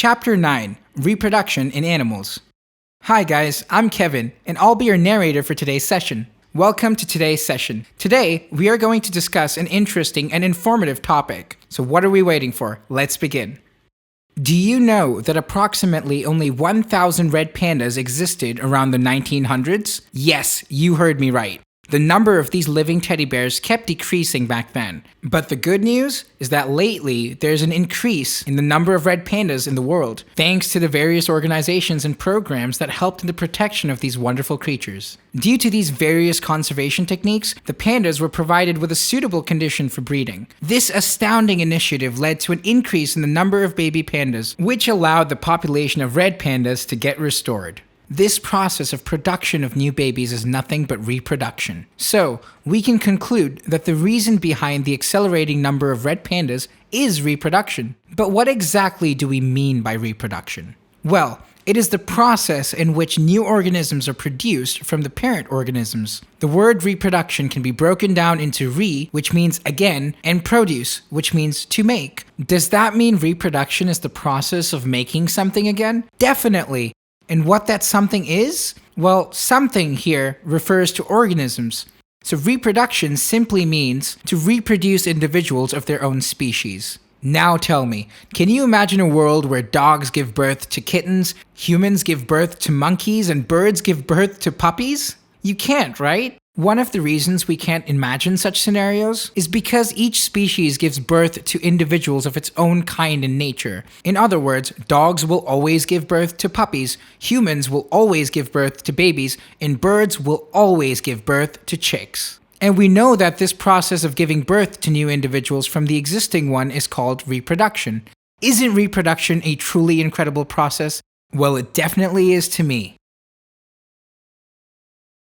Chapter 9: Reproduction in Animals. Hi guys, I'm Kevin, and I'll be your narrator for today's session. Welcome to today's session. Today, we are going to discuss an interesting and informative topic. So what are we waiting for? Let's begin. Do you know that approximately only 1,000 red pandas existed around the 1900s? Yes, you heard me right. The number of these living teddy bears kept decreasing back then. But the good news is that lately, there's an increase in the number of red pandas in the world, thanks to the various organizations and programs that helped in the protection of these wonderful creatures. Due to these various conservation techniques, the pandas were provided with a suitable condition for breeding. This astounding initiative led to an increase in the number of baby pandas, which allowed the population of red pandas to get restored. This process of production of new babies is nothing but reproduction. So, we can conclude that the reason behind the accelerating number of red pandas is reproduction. But what exactly do we mean by reproduction? Well, it is the process in which new organisms are produced from the parent organisms. The word reproduction can be broken down into re, which means again, and produce, which means to make. Does that mean reproduction is the process of making something again? Definitely. And what that something is? Well, something here refers to organisms. So reproduction simply means to reproduce individuals of their own species. Now tell me, can you imagine a world where dogs give birth to kittens, humans give birth to monkeys, and birds give birth to puppies? You can't, right? One of the reasons we can't imagine such scenarios is because each species gives birth to individuals of its own kind and nature. In other words, dogs will always give birth to puppies, humans will always give birth to babies, and birds will always give birth to chicks. And we know that this process of giving birth to new individuals from the existing one is called reproduction. Isn't reproduction a truly incredible process? Well, it definitely is to me.